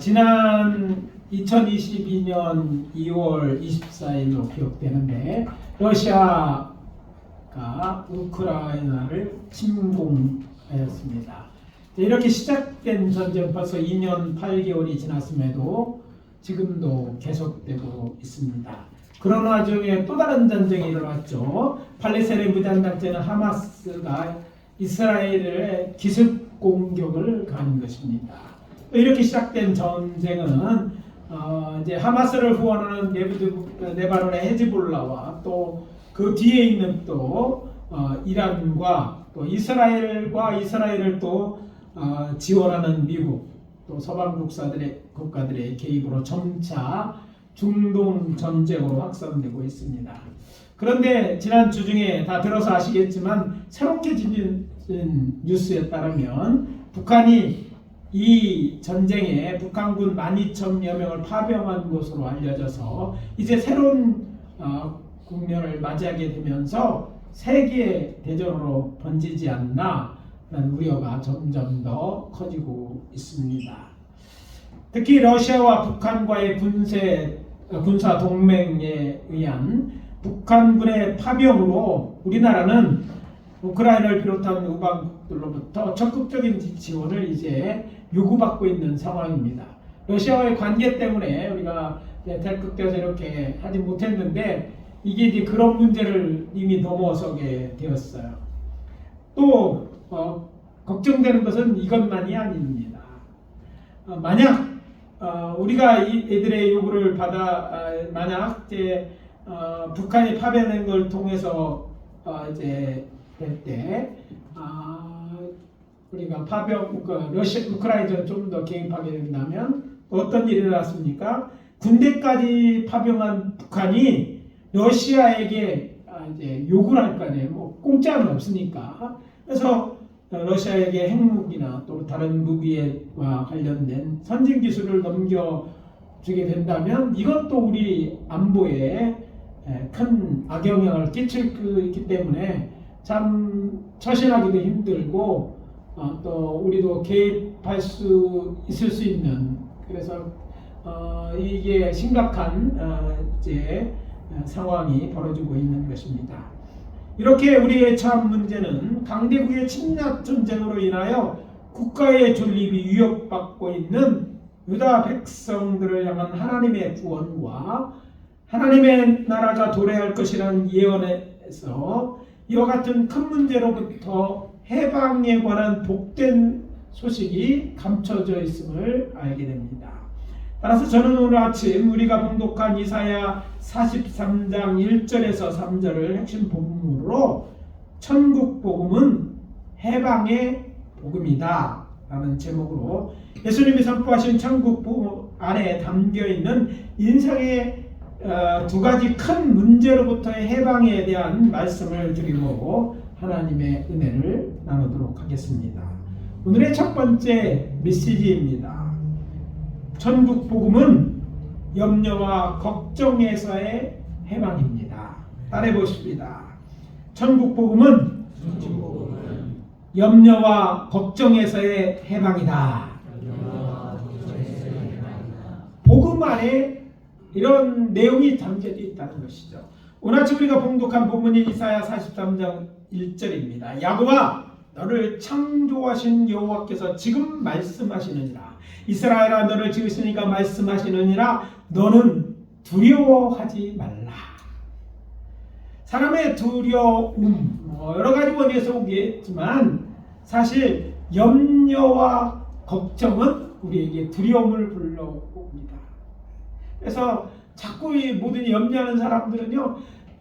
지난 2022년 2월 24일로 기억되는데 러시아가 우크라이나를 침공하였습니다. 이렇게 시작된 전쟁 벌써 2년 8개월이 지났음에도 지금도 계속되고 있습니다. 그런 와중에 또 다른 전쟁이 일어났죠. 팔레스타인의 무장단체는 하마스가 이스라엘의 기습 공격을 가한 것입니다. 이렇게 시작된 전쟁은 이제 하마스를 후원하는 레바논의 헤즈볼라와 또 그 뒤에 있는 또 이란과 또 이스라엘을 또 지원하는 미국 또 서방 국가들의 개입으로 점차 중동 전쟁으로 확산되고 있습니다. 그런데 지난 주 중에 다 들어서 아시겠지만 새롭게 지진 뉴스에 따르면 북한이 이 전쟁에 북한군 12,000여 명을 파병한 것으로 알려져서 이제 새로운 국면을 맞이하게 되면서 세계 대전으로 번지지 않나 라는 우려가 점점 더 커지고 있습니다. 특히 러시아와 북한과의 군사 동맹에 의한 북한군의 파병으로 우리나라는 우크라이나를 비롯한 우방국들로부터 적극적인 지원을 이제 요구받고 있는 상황입니다. 러시아와의 관계 때문에 우리가 탈북돼서 이렇게 하지 못했는데 이게 이제 그런 문제를 이미 넘어서게 되었어요. 또 걱정되는 것은 이것만이 아닙니다. 만약 우리가 이 애들의 요구를 받아 만약 이제 북한이 파병한 걸 통해서 이제 될 때 우리가 우크라이나에 좀 더 개입하게 된다면 어떤 일이 일어났습니까? 군대까지 파병한 북한이 러시아에게 이제 요구를 할 거 아니에요. 뭐 공짜는 없으니까. 그래서 러시아에게 핵무기나 또 다른 무기와 관련된 선진 기술을 넘겨주게 된다면 이것도 우리 안보에 큰 악영향을 끼칠 수 있기 때문에 참 처신하기도 힘들고 또 우리도 개입할 수 있을 수 있는 그래서 이게 심각한 이제 상황이 벌어지고 있는 것입니다. 이렇게 우리의 처한 문제는 강대국의 침략 전쟁으로 인하여 국가의 존립이 위협받고 있는 유다 백성들을 향한 하나님의 구원과 하나님의 나라가 도래할 것이라는 예언에서 이와 같은 큰 문제로부터 해방에 관한 복된 소식이 감춰져 있음을 알게 됩니다. 따라서 저는 오늘 아침 우리가 봉독한 이사야 43장 1절에서 3절을 핵심 복음으로 천국 복음은 해방의 복음이다 라는 제목으로 예수님이 선포하신 천국 복음 안에 담겨있는 인생의 두 가지 큰 문제로부터의 해방에 대한 말씀을 드리고 하나님의 은혜를 나누도록 하겠습니다. 오늘의 첫 번째 메시지입니다. 천국 복음은 염려와 걱정에서의 해방입니다. 따라해 보십니다. 천국 복음은 염려와 걱정에서의 해방이다. 복음 안에 이런 내용이 담겨져 있다는 것이죠. 오늘 아침 우리가 봉독한 본문인 이사야 43장 1절입니다. 야곱아 너를 창조하신 여호와께서 지금 말씀하시느니라. 이스라엘아 너를 지으시니까 말씀하시느니라. 너는 두려워하지 말라. 사람의 두려움 여러 가지 원인에서 오겠지만 사실 염려와 걱정은 우리에게 두려움을 불러옵니다. 그래서 자꾸 이 모든 염려하는 사람들은요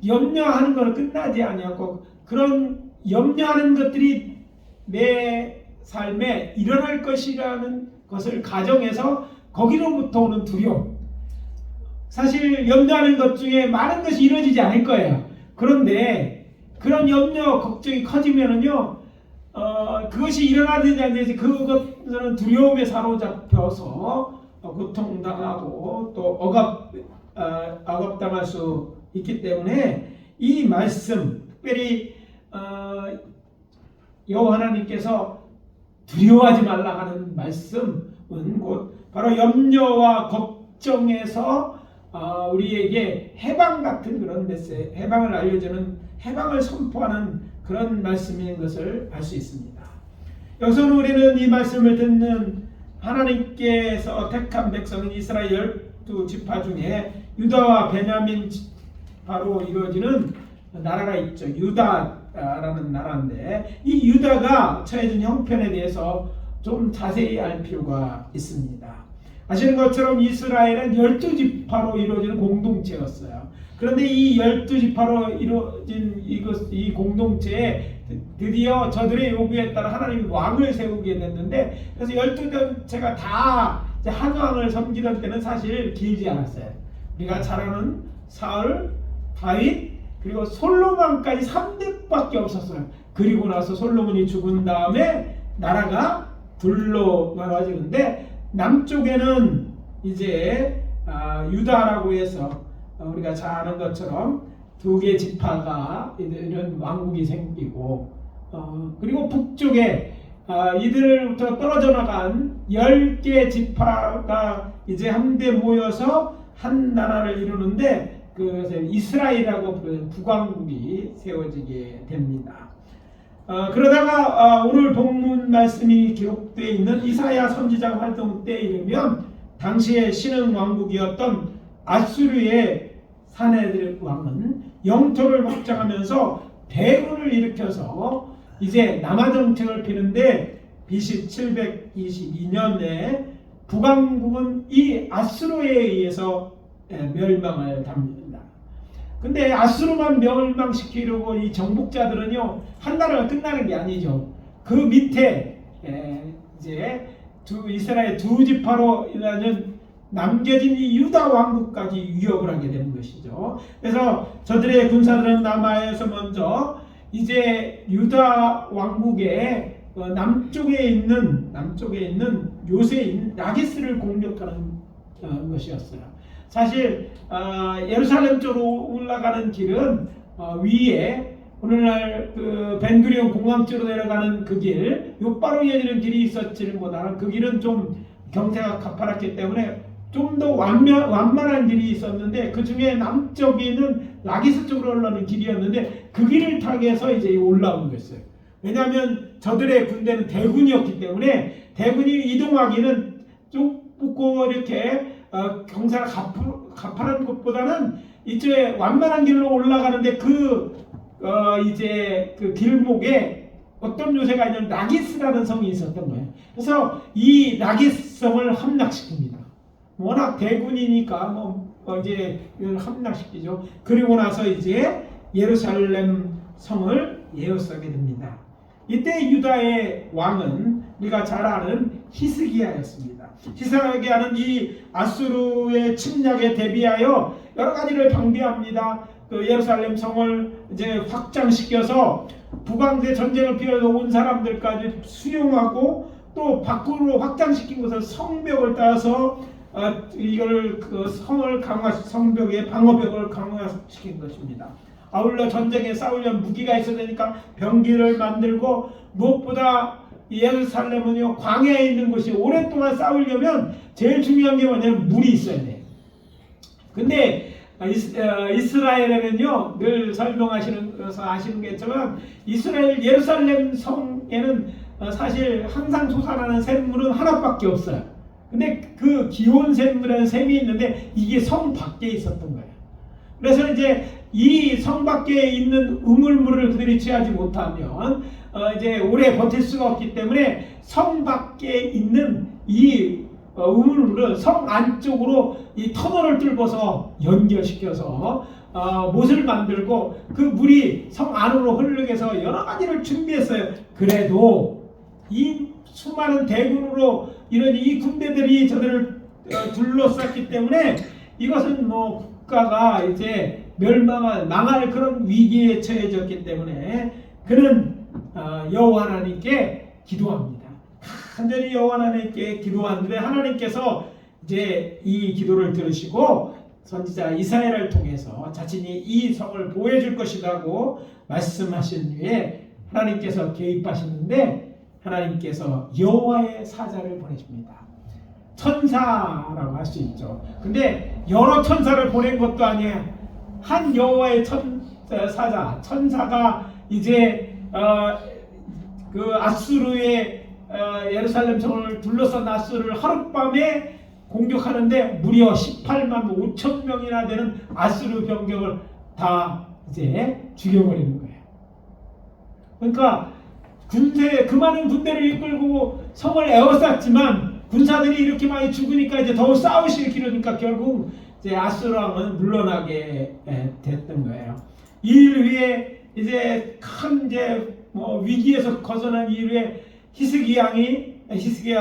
염려하는 것은 끝나지 아니하고 그런 염려하는 것들이 내 삶에 일어날 것이라는 것을 가정해서 거기로부터 오는 두려움. 사실 염려하는 것 중에 많은 것이 이루어지지 않을 거예요. 그런데 그런 염려, 걱정이 커지면은요, 그것이 일어나지 않는지 그것은 두려움에 사로잡혀서 고통당하고 또 억압당할 수 있기 때문에 이 말씀, 특별히 여호와 하나님께서 두려워하지 말라 하는 말씀은 곧 바로 염려와 걱정에서 우리에게 해방 같은 그런 메시지, 해방을 알려주는, 해방을 선포하는 그런 말씀인 것을 알 수 있습니다. 여기서는 우리는 이 말씀을 듣는 하나님께서 택한 백성인 이스라엘 12지파 중에 유다와 베냐민 바로 이루어지는 나라가 있죠. 유다라는 나라인데, 이 유다가 처해진 형편에 대해서 좀 자세히 알 필요가 있습니다. 아시는 것처럼 이스라엘은 12지파로 이루어지는 공동체였어요. 그런데 이 12지파로 이루어진 이 공동체에 드디어 저들의 요구에 따라 하나님이 왕을 세우게 됐는데, 그래서 12지파가 다 한 왕을 섬기던 때는 사실 길지 않았어요. 우리가 잘 아는 사울, 다윗, 그리고 솔로몬까지 3대밖에 없었어요. 그리고 나서 솔로몬이 죽은 다음에 나라가 둘로 나눠지는데, 남쪽에는 이제 유다라고 해서 우리가 잘 아는 것처럼 2개 지파가 이런 왕국이 생기고, 그리고 북쪽에 이들로부터 떨어져 나간 10개 지파가 이제 한데 모여서 한 나라를 이루는데, 그것을 이스라엘이라고 부르는 북왕국이 세워지게 됩니다. 그러다가 오늘 본문 말씀이 기록되어 있는 이사야 선지자 활동 때에 이르면 당시의 신흥 왕국이었던 아수르의 사네립 왕은 영토를 확장하면서 대군을 일으켜서 이제 남하 정책을 피는데, BC 722년에 북왕국은 이 아수르에 의해서 멸망을 답니다. 근데 아수르만 멸망시키려고 이 정복자들은요, 한 나라가 끝나는 게 아니죠. 그 밑에 이제 이스라엘 2지파로 일하는 남겨진 이 유다 왕국까지 위협을 하게 되는 것이죠. 그래서 저들의 군사들은 남하에서 먼저 이제 유다 왕국의 남쪽에 있는 요새인 라기스를 공격하는 것이었어요. 사실 예루살렘 쪽으로 올라가는 길은 위에 오늘날 그 벤구리온 공항 쪽으로 내려가는 그 길, 요바로 이어지는 길이 있었지보다는 그 길은 좀 경사가 가파랐기 때문에 좀 더 완만한 길이 있었는데, 그 중에 남쪽에 있는 라기스 쪽으로 올라가는 길이었는데, 그 길을 타게해서 이제 올라온 거였어요. 왜냐하면 저들의 군대는 대군이었기 때문에 대군이 이동하기는 좁고 이렇게 경사가 가파른 것보다는 이제 완만한 길로 올라가는데, 이제 그 길목에 어떤 요새가 있냐면 라기스라는 성이 있었던 거예요. 그래서 이 라기스성을 함락시킵니다. 워낙 대군이니까 이제 함락시키죠. 그리고 나서 이제 예루살렘 성을 예루살렘에 됩니다. 이때 유다의 왕은 우리가 잘 아는 히스기야였습니다. 히스기야는 이 아수르의 침략에 대비하여 여러 가지를 방비합니다. 그 예루살렘 성을 이제 확장시켜서 북왕대 전쟁을 피해서 온 사람들까지 수용하고, 또 밖으로 확장시킨 것을 성벽을 따서 이걸 그 성벽의 방어벽을 강화시킨 것입니다. 아울러 전쟁에 싸우려면 무기가 있어야 되니까 병기를 만들고, 무엇보다 예루살렘은요, 광야에 있는 곳이 오랫동안 싸우려면 제일 중요한 게 뭐냐면 물이 있어야 돼요. 근데 이스라엘에는요, 늘 설명하시면서 아시는 것처럼 이스라엘 예루살렘 성에는 사실 항상 솟아나는 샘물은 하나밖에 없어요. 근데 그 기온 샘물이라는 샘이 있는데 이게 성 밖에 있었던 거예요. 그래서 이제 이 성 밖에 있는 우물물을 그들이 취하지 못하면 이제 오래 버틸 수가 없기 때문에 성 밖에 있는 이 우물물을 성 안쪽으로 이 터널을 뚫고서 연결시켜서 못을 만들고, 그 물이 성 안으로 흐르게 해서 여러 가지를 준비했어요. 그래도 이 수많은 대군으로 이런 이 군대들이 저들을 둘러쌌기 때문에 이것은 국가가 이제 망할 그런 위기에 처해졌기 때문에 그는 여호와 하나님께 기도합니다. 간절히 여호와 하나님께 기도하는데, 하나님께서 이제 이 기도를 들으시고 선지자 이사야를 통해서 자신이 이 성을 보여줄 것이라고 말씀하신 후에 하나님께서 개입하시는데, 하나님께서 여호와의 사자를 보내십니다. 천사라고 할 수 있죠. 근데 여러 천사를 보낸 것도 아니에요. 한 여호와의 천사가 이제 그 아수르의 예루살렘 성을 둘러싼 아수르를 하룻밤에 공격하는데 무려 18만 5천 명이나 되는 아수르 병력을 다 이제 죽여버리는 거예요. 그러니까 그 많은 군대를 이끌고 성을 에워쌌지만 군사들이 이렇게 많이 죽으니까 이제 더욱 싸우시기 기르니까 결국 이제 아수르 왕은 물러나게 됐던 거예요. 이 일 위에 이제 큰 위기에서 벗어난 이후에 히스기야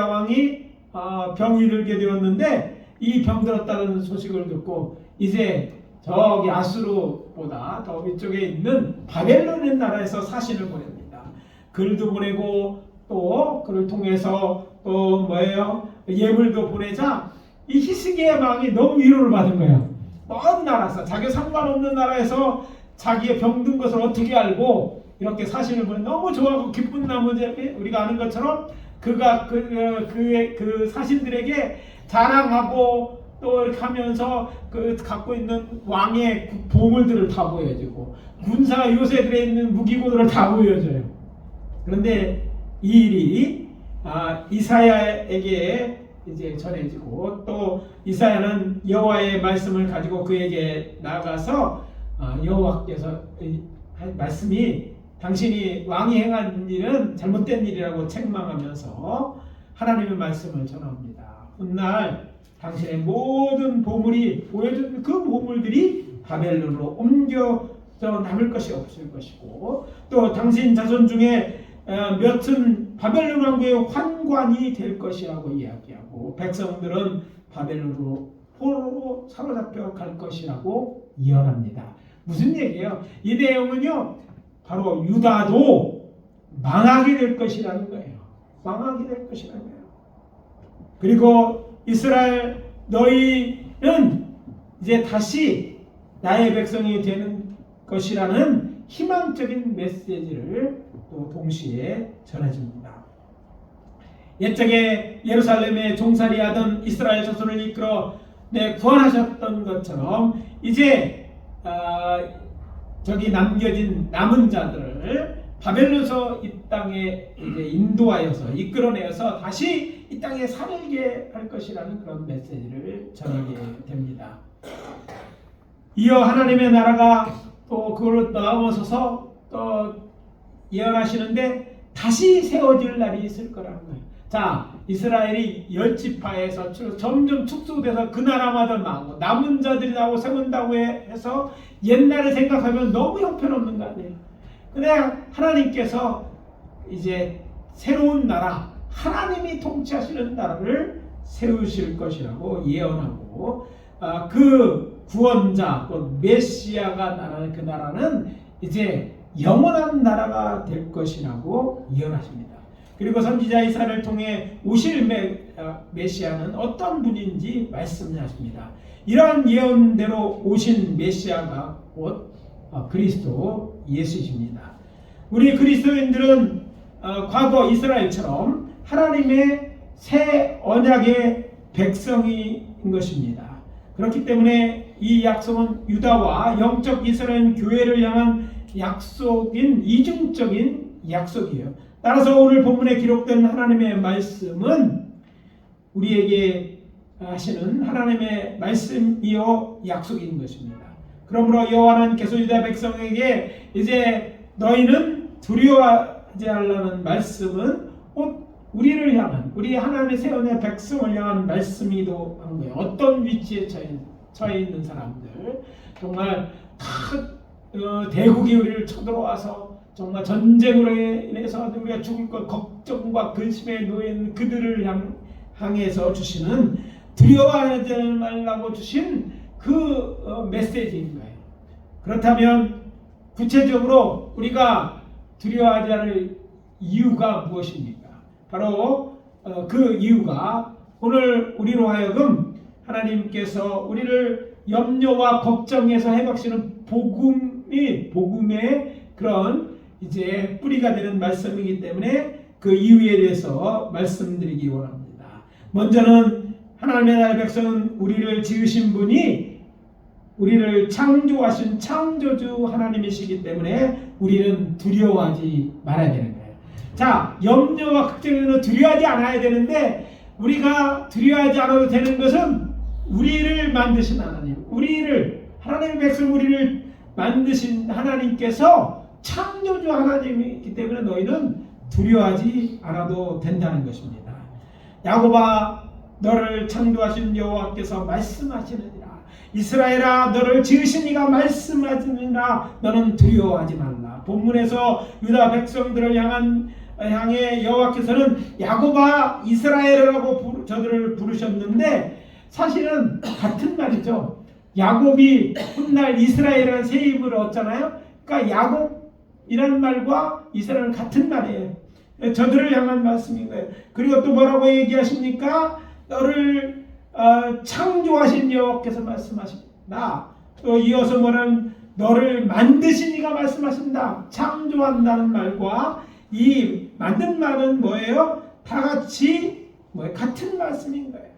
왕이 병이 들게 되었는데 이 병 들었다는 소식을 듣고 이제 저기 아수르보다 더 위쪽에 있는 바벨론의 나라에서 사신을 보냅니다. 글도 보내고 또 그를 통해서 또 예물도 보내자 이 히스기야 왕이 너무 위로를 받은 거예요. 먼 나라에서 자기 상관없는 나라에서 자기의 병든 것을 어떻게 알고 이렇게 사신을 보내 너무 좋아하고 기쁜 나머지 우리가 아는 것처럼 그가 그 사신들에게 자랑하고 또 이렇게 하면서 그 갖고 있는 왕의 보물들을 다 보여주고 군사 요새들에 있는 무기고들을 다 보여줘요. 그런데 이 일이 이사야에게 이제 전해지고 또 이사야는 여호와의 말씀을 가지고 그에게 나가서 여호와께서 말씀이 당신이 왕이 행한 일은 잘못된 일이라고 책망하면서 하나님의 말씀을 전합니다. 훗날 당신의 모든 보물이 보여준 그 보물들이 바벨론으로 옮겨져 남을 것이 없을 것이고 또 당신 자손 중에 몇은 바벨론 왕국의 환관이 될 것이라고 이야기하고 백성들은 바벨론으로 포로로 사로잡혀 갈 것이라고 예언합니다. 무슨 얘기예요? 이 내용은요 바로 유다도 망하게 될 것이라는 거예요. 망하게 될 것이라는 거예요. 그리고 이스라엘 너희는 이제 다시 나의 백성이 되는 것이라는 희망적인 메시지를 또 동시에 전해줍니다. 옛적에 예루살렘에 종살이하던 이스라엘 자손을 이끌어 구원하셨던 것처럼 이제 저기 남겨진 남은 자들을 바벨론에서 이 땅에 이제 인도하여서 이끌어내어서 다시 이 땅에 살게 할 것이라는 그런 메시지를 전하게 됩니다. 이어 하나님의 나라가 또 그걸 넘어서서 또 예언하시는데 다시 세워질 날이 있을 거라는 거예요. 자, 이스라엘이 10지파에서 점점 축소돼서 그 나라마다 망하고 남은 자들이 나오고 세운다고 해서 옛날을 생각하면 너무 형편없는 거 아니에요. 근데 하나님께서 이제 새로운 나라, 하나님이 통치하시는 나라를 세우실 것이라고 예언하고 그 구원자, 메시아가 나라는 그 나라는 이제 영원한 나라가 될 것이라고 예언하십니다. 그리고 선지자 이사야를 통해 오실 메시아는 어떤 분인지 말씀하십니다. 이러한 예언대로 오신 메시아가 곧 그리스도 예수이십니다. 우리 그리스도인들은 과거 이스라엘처럼 하나님의 새 언약의 백성인 것입니다. 그렇기 때문에 이 약속은 유다와 영적 이스라엘 교회를 향한 약속인 이중적인 약속이에요. 따라서 오늘 본문에 기록된 하나님의 말씀은 우리에게 하시는 하나님의 말씀이요 약속인 것입니다. 그러므로 여호와는 계속 유다 백성에게 이제 너희는 두려워하지 말라는 말씀은 곧 우리를 향한 우리 하나님의 세운의 백성을 향한 말씀이기도 한 거예요. 어떤 위치에 처해 있는 사람들 정말 다 대국이 우리를 쳐들어와서 정말 전쟁으로 인해서 우리가 죽을 것 걱정과 근심에 놓인 그들을 향해서 주시는 두려워하지 말라고 주신 그 메시지인 거예요. 그렇다면 구체적으로 우리가 두려워하지 않을 이유가 무엇입니까? 바로 그 이유가 오늘 우리로 하여금 하나님께서 우리를 염려와 걱정에서 해박시는 복음의 그런 이제 뿌리가 되는 말씀이기 때문에 그 이유에 대해서 말씀드리기 원합니다. 먼저는 하나님의 나라의 백성은 우리를 지으신 분이 우리를 창조하신 창조주 하나님이시기 때문에 우리는 두려워하지 말아야 되는 거예요. 자, 염려와 걱정에는 두려워하지 않아야 되는데 우리가 두려워하지 않아도 되는 것은 우리를 만드신 하나님, 하나님의 백성 우리를 만드신 하나님께서 창조주 하나님이기 때문에 너희는 두려워하지 않아도 된다는 것입니다. 야곱아, 너를 창조하신 여호와께서 말씀하시느니라. 이스라엘아, 너를 지으신 이가 말씀하시느니라. 너는 두려워하지 말라. 본문에서 유다 백성들을 향해 여호와께서는 야곱아, 이스라엘이라고 저들을 부르셨는데 사실은 같은 말이죠. 야곱이 훗날 이스라엘이라는 새 이름을 얻잖아요. 그러니까 야곱이라는 말과 이스라엘은 같은 말이에요. 저들을 향한 말씀인 거예요. 그리고 또 뭐라고 얘기하십니까? 너를 창조하신 여호와께서 말씀하신다. 또 이어서 뭐는 너를 만드신 이가 말씀하신다. 창조한다는 말과 이 만든 말은 뭐예요? 다 같이 같은 말씀인 거예요.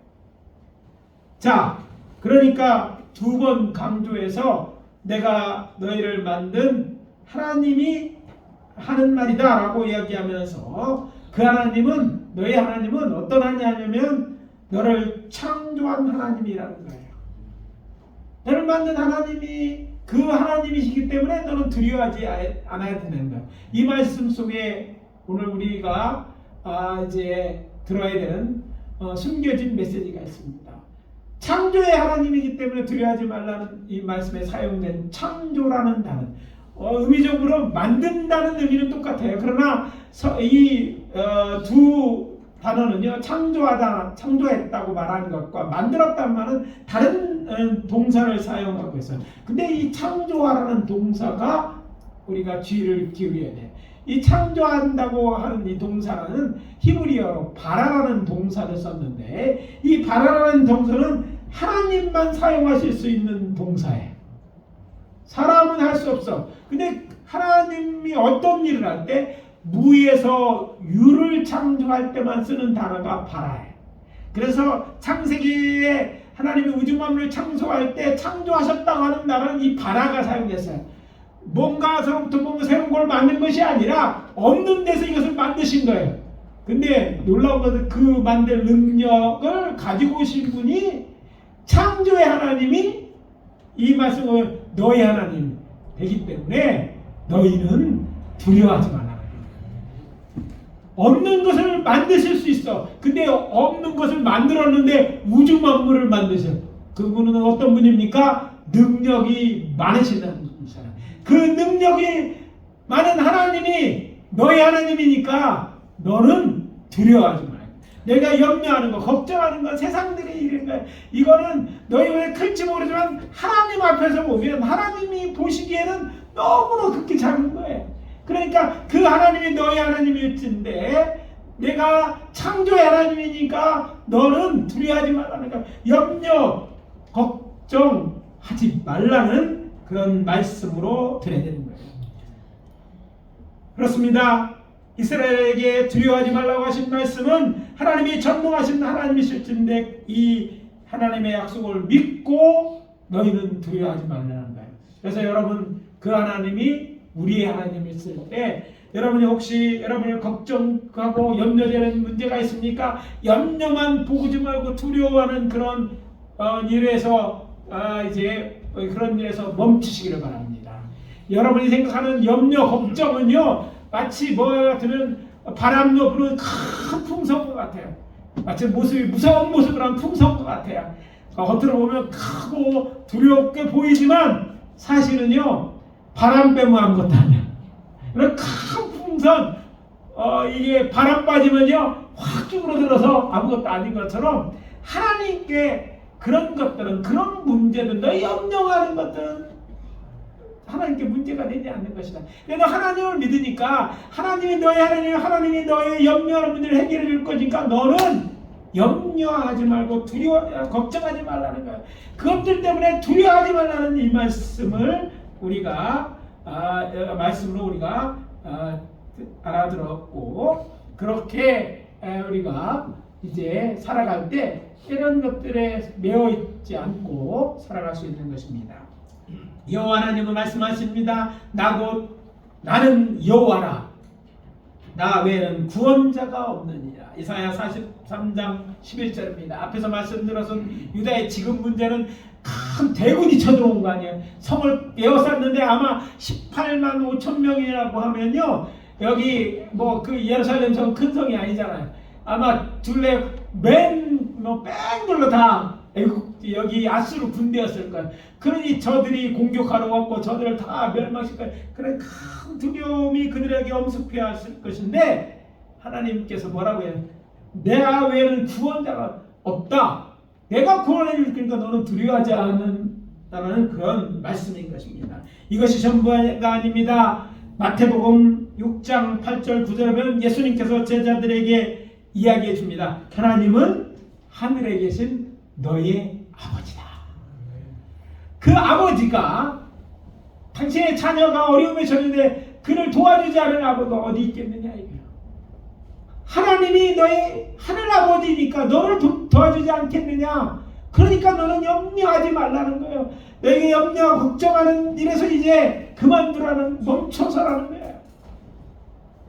자, 그러니까 두 번 강조해서 내가 너희를 만든 하나님이 하는 말이다 라고 이야기하면서 그 하나님은, 너희 하나님은 어떤 하나님이냐면 너를 창조한 하나님이라는 거예요. 너를 만든 하나님이 그 하나님이시기 때문에 너는 두려워하지 않아야 되는 거예요. 이 말씀 속에 오늘 우리가 이제 들어야 되는 숨겨진 메시지가 있습니다. 창조의 하나님이기 때문에 두려워하지 말라는 이 말씀에 사용된 창조라는 단어, 의미적으로 만든다는 의미는 똑같아요. 그러나 이 두 단어는요, 창조했다고 말하는 것과 만들었다는 말은 다른 동사를 사용하고 있어요. 근데 이 창조하라는 동사가 우리가 주의를 기울여야 돼요. 이 창조한다고 하는 이 동사는 히브리어로 바라라는 동사를 썼는데, 이 바라라는 동사는 하나님만 사용하실 수 있는 동사예요. 사람은 할 수 없어. 근데 하나님이 어떤 일을 할 때, 무에서 유를 창조할 때만 쓰는 단어가 바라예요. 그래서 창세기에 하나님이 우주 만물을 창조할 때 창조하셨다고 하는 말은 이 바라가 사용됐어요. 뭔가서부터 뭔가 새로운 걸 만든 것이 아니라 없는 데서 이것을 만드신 거예요. 근데 놀라운 것은 그 만들 능력을 가지고 오신 분이 창조의 하나님이 이 말씀을 너희 하나님 되기 때문에 너희는 두려워하지 말라. 없는 것을 만드실 수 있어. 근데 없는 것을 만들었는데 우주 만물을 만드셔. 그분은 어떤 분입니까? 능력이 많으신 분이잖아. 그 능력이 많은 하나님이 너희 하나님이니까 너는 두려워하지 마. 내가 염려하는 거, 걱정하는 건 세상들의 일인 거야. 이거는 너희 왜 클지 모르지만 하나님 앞에서 보면 하나님이 보시기에는 너무나 극히 작은 거예요. 그러니까 그 하나님이 너희 하나님일진데 내가 창조의 하나님이니까 너는 두려워하지 말라는 거야. 염려, 걱정하지 말라는 그런 말씀으로 드려야 되는 거예요. 그렇습니다. 이스라엘에게 두려워하지 말라고 하신 말씀은 하나님이 전능하신 하나님이실진데 이 하나님의 약속을 믿고 너희는 두려워하지 말라는 거예요. 그래서 여러분, 그 하나님이 우리의 하나님이었을 때 여러분이 혹시 여러분을 걱정하고 염려되는 문제가 있습니까? 염려만 보지 말고 두려워하는 그런 일에서 이제 그런 일에서 멈추시기를 바랍니다. 여러분이 생각하는 염려, 걱정은요, 마치 뭐 같으면 바람로 부는 큰 풍선과 같아요. 마치 모습이 무서운 모습을 한 풍선과 같아요. 겉으로 보면 크고 두렵게 보이지만 사실은요, 바람 빼면 아무것도 아니야. 그런 큰 풍선, 이게 바람 빠지면요 확 쭈그러들어서 아무것도 아닌 것처럼 하나님께 그런 것들은, 그런 문제들은, 염려하는 것들은 하나님께 문제가 되지 않는 것이다. 그래서 하나님을 믿으니까 하나님이 너의 하나님, 하나님이 너의 염려하는 문제를 해결해 줄 거니까 너는 염려하지 말고 걱정하지 말라는 거야. 그것들 때문에 두려워하지 말라는 이 말씀을 우리가 말씀으로 우리가 알아들었고, 그렇게 우리가 이제 살아갈 때 이런 것들에 매여 있지 않고 살아갈 수 있는 것입니다. 여호와 하나님은 말씀하십니다. 나는 여호와라. 나 외에는 구원자가 없느니라. 이사야 43장 11절입니다. 앞에서 말씀드렸던 유다의 지금 문제는 큰 대군이 쳐들어온 거 아니에요. 성을 에워쌌는데 아마 18만 5천 명이라고 하면요, 여기 뭐 그 예루살렘 성 큰 성이 아니잖아요. 아마 둘레 뺑돌로 다 여기 아수르 군대였을 거예요. 그러니 저들이 공격하러 왔고 저들을 다 멸망시킬 그런 큰 두려움이 그들에게 엄습해왔을 것인데, 하나님께서 뭐라고 해요? 내가 외에는 구원자가 없다. 내가 구원해 줄 테니까 너는 두려워하지 않는다는 그런 말씀인 것입니다. 이것이 전부가 아닙니다. 마태복음 6장 8절 9절에 보면 예수님께서 제자들에게 이야기해 줍니다. 하나님은 하늘에 계신 너의 아버지다. 그 아버지가 당신의 자녀가 어려움에 처했는데 그를 도와주지 않은 아버지가 어디 있겠느냐 이거예요. 하나님이 너의 하늘 아버지니까 너를 도와주지 않겠느냐. 그러니까 너는 염려하지 말라는 거예요. 너에게 염려하고 걱정하는 일에서 이제 그만두라는, 멈춰서라는 거예요.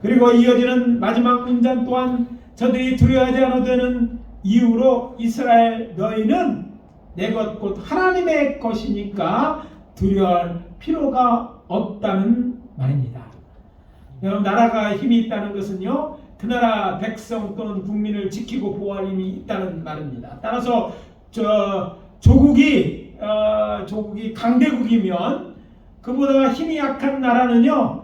그리고 이어지는 마지막 문장 또한 저들이 두려워하지 않아도 되는 이유로 이스라엘 너희는 내 것 곧 하나님의 것이니까 두려워할 필요가 없다는 말입니다. 여러분, 나라가 힘이 있다는 것은요, 그 나라 백성 또는 국민을 지키고 보호할 힘이 있다는 말입니다. 따라서 조국이 강대국이면 그보다 힘이 약한 나라는요,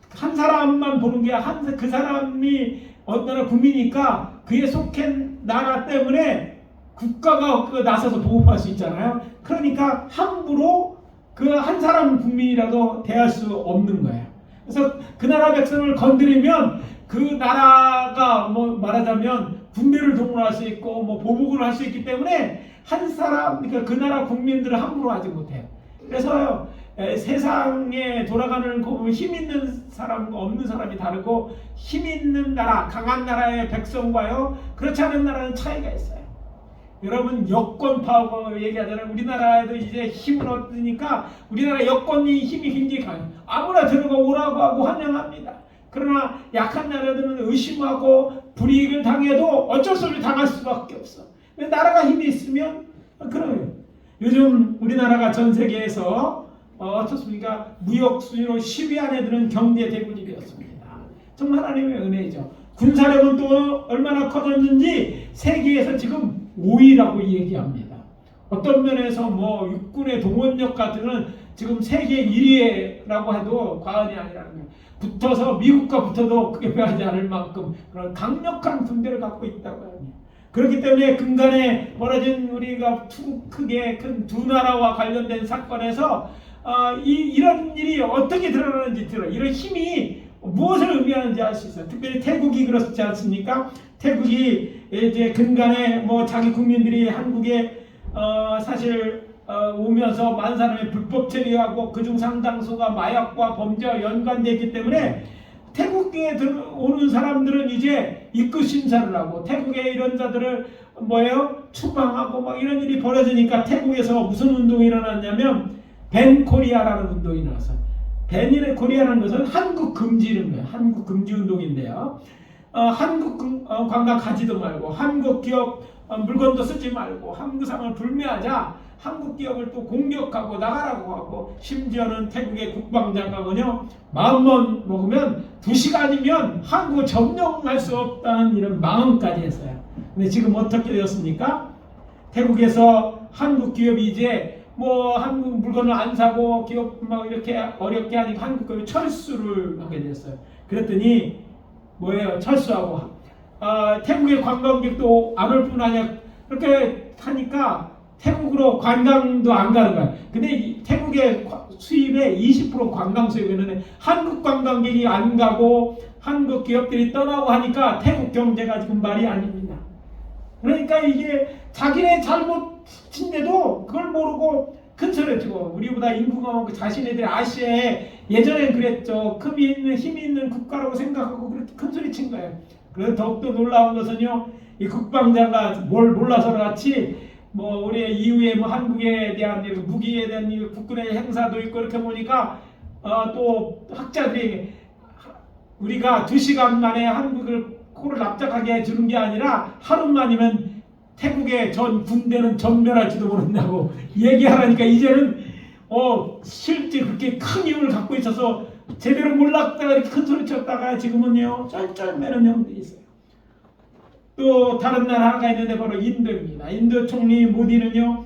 한 사람만 보는 게 그 사람이 어떤 국민이니까 그에 속한 나라 때문에 국가가 나서서 보호할 수 있잖아요. 그러니까 함부로 그 한 사람 국민이라도 대할 수 없는 거예요. 그래서 그 나라 백성을 건드리면 그 나라가 뭐 말하자면 군대를 동원할 수 있고 뭐 보복을 할 수 있기 때문에 한 사람, 그러니까 그 나라 국민들을 함부로 하지 못해요. 그래서요, 세상에 돌아가는 거 보면 힘 있는 사람과 없는 사람이 다르고, 힘 있는 나라, 강한 나라의 백성과요, 그렇지 않은 나라는 차이가 있어요. 여러분, 여권파하고 얘기하잖아요. 우리나라에도 이제 힘을 얻으니까 우리나라 여권이 힘이 굉장히 강해요. 아무나 들어오라고 하고 환영합니다. 그러나 약한 나라들은 의심하고 불이익을 당해도 어쩔 수 없이 당할 수밖에 없어. 나라가 힘이 있으면 그래요. 요즘 우리나라가 전 세계에서 어떻습니까? 무역 수위로 10위 안에 드는 경제 대국이 되었습니다. 정말 하나님의 은혜죠. 군사력은 또 얼마나 커졌는지 세계에서 지금 5위라고 얘기합니다. 어떤 면에서 뭐 육군의 동원력 같은 거는 지금 세계 1위라고 해도 과언이 아니라는 거예요. 붙어서 미국과 붙어도 크게 배하지 않을 만큼 그런 강력한 군대를 갖고 있다고 합니다. 그렇기 때문에 근간에 벌어진 우리가 크게 큰 두 나라와 관련된 사건에서 이런 일이 어떻게 드러나는지 이런 힘이 무엇을 의미하는지 알 수 있어요. 특별히 태국이 그렇지 않습니까? 태국이 이제 근간에 뭐 자기 국민들이 한국에 사실 오면서 많은 사람이 불법 체류하고 그중 상당수가 마약과 범죄와 연관되기 때문에 태국에 오는 사람들은 이제 입국 심사를 하고 태국의 이런 자들을 추방하고 막 이런 일이 벌어지니까 태국에서 무슨 운동이 일어났냐면 밴 코리아라는 운동이 일어났어요. 밴 코리아라는 것은 한국 금지는 거예요. 한국 금지 운동인데요. 한국 관광 가지도 말고 한국 기업 물건도 쓰지 말고 한국 상을 불매하자 한국 기업을 또 공격하고 나가라고 하고, 심지어는 태국의 국방장관은요, 마음만 먹으면 2시간이면 한국을 점령할 수 없다는 이런 망언까지 했어요. 근데 지금 어떻게 되었습니까? 태국에서 한국 기업이 이제 뭐 한국 물건을 안 사고 기업 막 이렇게 어렵게 하니까 한국 기업이 철수를 하게 됐어요. 그랬더니 철수하고 태국의 관광객도 안 올 뿐 아니라 그렇게 하니까 태국으로 관광도 안 가는 거야. 근데 태국의 수입의 20% 관광 수입이었는데 한국 관광객이 안 가고 한국 기업들이 떠나고 하니까 태국 경제가 지금 말이 아닙니다. 그러니까 이게 자기네 잘못인데도 그걸 모르고 큰 소리 치고, 우리보다 인구가 많고 자신네들이 아시아에 예전엔 그랬죠. 힘이 있는 국가라고 생각하고 그렇게 큰 소리 친 거예요. 그래서 더욱더 놀라운 것은요, 이 국방자가 뭘 몰라서 그렇지 뭐 우리 이후에 뭐 한국에 대한 무기에 대한 국군의 행사도 있고 이렇게 보니까 또 학자들이 우리가 2시간 만에 한국을 코를 납작하게 해주는 게 아니라 하루만이면 태국의 전 군대는 전멸할지도 모른다고 얘기하라니까 이제는 실제 그렇게 큰 힘을 갖고 있어서 제대로 몰랐다가 이렇게 큰 소리 쳤다가 지금은요 쩔쩔매는 형들이 있어요. 또 다른 나라 하나가 있는데 바로 인도입니다. 인도 총리 모디는요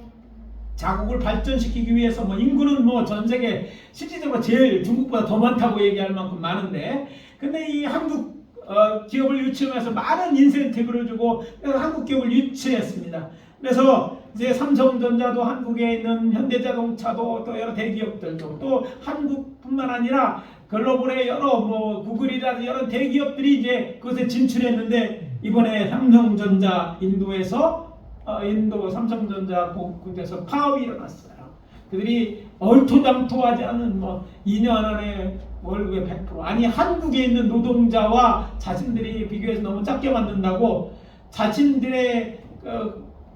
자국을 발전시키기 위해서 뭐 인구는 뭐 전 세계 실질적으로 제일 중국보다 더 많다고 얘기할 만큼 많은데 근데 이 한국 기업을 유치하면서 많은 인센티브를 주고 그래서 한국 기업을 유치했습니다. 그래서 이제 삼성전자도 한국에 있는 현대자동차도 또 여러 대기업들도 또 한국뿐만 아니라 글로벌의 여러 뭐 구글이라든지 여러 대기업들이 이제 그것에 진출했는데 이번에 삼성전자 인도에서 인도 삼성전자 곳에서 파업이 일어났어요. 그들이 얼토당토하지 않은 뭐 2년 안에 월급의 100% 아니 한국에 있는 노동자와 자신들이 비교해서 너무 작게 만든다고 자신들의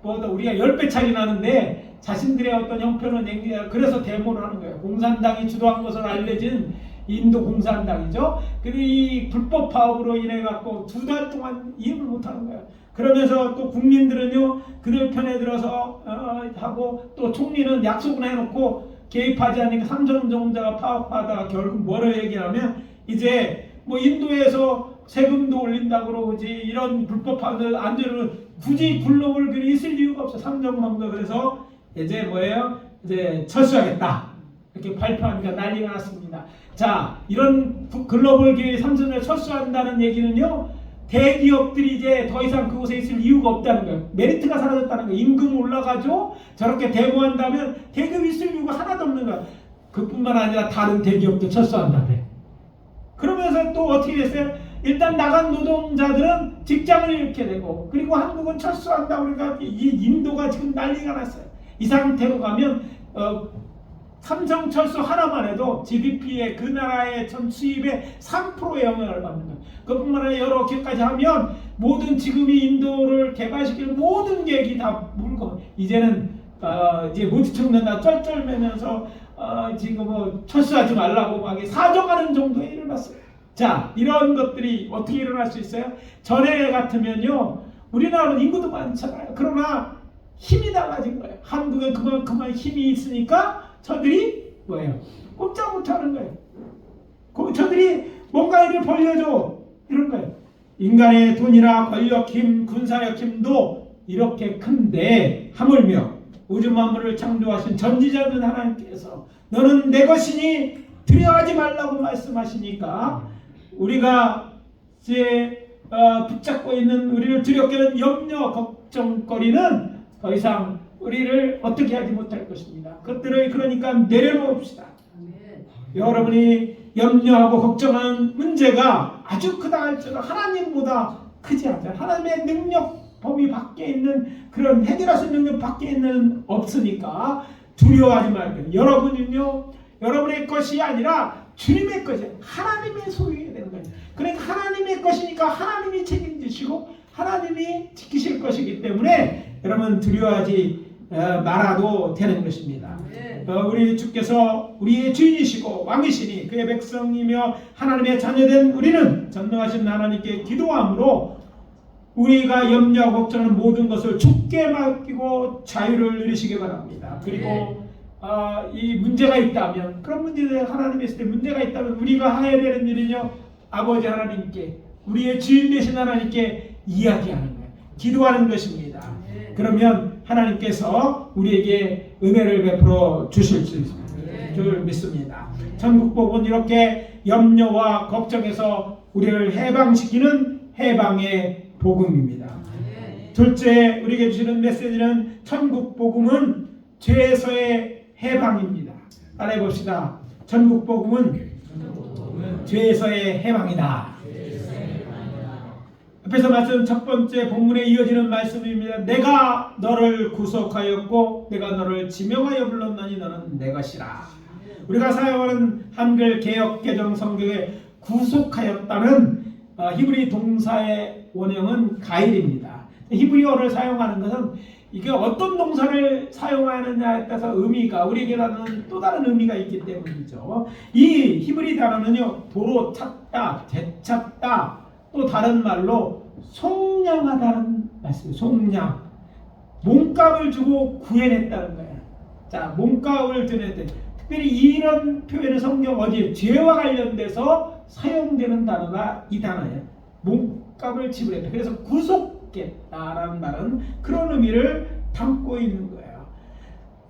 보다 우리가 10배 차이 나는데 자신들의 어떤 형편을 그래서 데모를 하는 거예요. 공산당이 주도한 것으로 알려진 인도 공산당이죠. 그리고 이 불법 파업으로 인해 갖고 2달 동안 이해를 못하는 거예요. 그러면서 또 국민들은요 그들 편에 들어서 하고 또 총리는 약속을 해놓고 개입하지 않으니까 삼성전자가 파업하다가 결국 뭐를 얘기하면 이제 뭐 인도에서 세금도 올린다고 그러지 이런 불법 파업을 안 되는 굳이 글로벌 길이 있을 이유가 없어. 삼성전자 그래서 이제 뭐예요? 이제 철수하겠다 이렇게 발표하니까 난리가 났습니다. 자 이런 글로벌 길이 삼성을 철수한다는 얘기는요 대기업들이 이제 더 이상 그곳에 있을 이유가 없다는 거예요. 메리트가 사라졌다는 거예요. 임금 올라가죠. 저렇게 데모한다면 대기업이 있을 이유가 하나도 없는 거예요. 그뿐만 아니라 다른 대기업도 철수한다 그래. 그러면서 또 어떻게 됐어요? 일단 나간 노동자들은 직장을 잃게 되고 그리고 한국은 철수한다 그러니까 이 인도가 지금 난리가 났어요. 이 상태로 가면 삼성 철수 하나만 해도 GDP의 그 나라의 전 수입의 3%의 영향을 받는 거예요. 그뿐만 아니라 여러 개까지 하면 모든 지금이 인도를 개발시킬 모든 계획이 다 물건 이제는 이제 모티청년다 쩔쩔매면서 지금 뭐 철수하지 말라고 막 사정하는 정도의 일을 봤어요. 자 이런 것들이 어떻게 일어날 수 있어요? 전에 같으면요 우리나라는 인구도 많잖아요. 그러나 힘이 달라진 거예요. 한국에 그만 힘이 있으니까 저들이 뭐예요? 꼼짝 못하는 거예요. 저들이 뭔가 일을 벌려줘 이런 거예요. 인간의 돈이나 권력 힘, 군사력 힘도 이렇게 큰데 하물며 우주 만물을 창조하신 전지자는 하나님께서 너는 내 것이니 두려워하지 말라고 말씀하시니까 우리가 이제 붙잡고 있는 우리를 두렵게 하는 염려, 걱정거리는 더 이상 우리를 어떻게 하지 못할 것입니다. 그것들을 그러니까 내려놓읍시다. 여러분이 염려하고 걱정하는 문제가 아주 크다 할지라도 하나님보다 크지 않아요. 하나님의 능력 범위 밖에 있는 그런 해결할 수 있는 능력 밖에 있는 없으니까 두려워하지 말고 여러분은요 여러분의 것이 아니라 주님의 것이에요. 하나님의 소유가 되는 거예요. 그러니까 하나님의 것이니까 하나님이 책임지시고 하나님이 지키실 것이기 때문에 여러분 두려워하지 말아도 되는 것입니다. 우리 주께서 우리의 주인이시고 왕이시니 그의 백성이며 하나님의 자녀된 우리는 전능하신 하나님께 기도함으로 우리가 염려하고 걱정하는 모든 것을 주께 맡기고 자유를 누리시기 바랍니다. 그리고 이 문제가 있다면 그런 문제들 하나님이 있을 때 문제가 있다면 우리가 해야 되는 일은요 아버지 하나님께 우리의 주인 되신 하나님께 이야기하는 거예요. 기도하는 것입니다. 그러면 하나님께서 우리에게 은혜를 베풀어 주실 수 있습니다. 줄 믿습니다. 천국 복은 이렇게 염려와 걱정에서 우리를 해방시키는 해방의 복음입니다. 둘째 우리에게 주시는 메시지는 천국 복음은 죄에서의 해방입니다. 따라해 봅시다. 천국 복음은 죄에서의 해방이다. 앞에서 말씀 첫 번째 본문에 이어지는 말씀입니다. 내가 너를 구속하였고 내가 너를 지명하여 불렀나니 너는 내 것이라. 우리가 사용하는 한글 개역 개정 성경에 구속하였다는 히브리 동사의 원형은 가일입니다. 히브리어를 사용하는 것은 이게 어떤 동사를 사용하느냐에 따라서 의미가 우리에게는 또 다른 의미가 있기 때문이죠. 이 히브리 단어는요, 도로 찾다, 되찾다, 또 다른 말로 속량하다는 말씀이에요. 속량. 몸값을 주고 구해냈다는 거예요. 자, 몸값을 드렸대. 특별히 이런 표현은 성경 어디에 죄와 관련돼서 사용되는 단어가 이 단어예요. 몸값을 지불했다. 그래서 구속했다라는 말은 그런 의미를 담고 있는 거예요.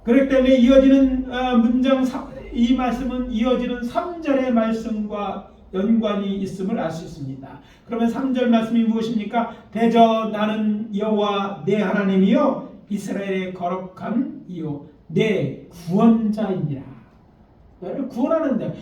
그렇기 때문에 이어지는 문장 이 말씀은 이어지는 3절의 말씀과 연관이 있음을 알 수 있습니다. 그러면 3절 말씀이 무엇입니까? 대저 나는 여호와 내 하나님이요 이스라엘의 거룩한 이요 내 구원자이니라. 너를 구원하는데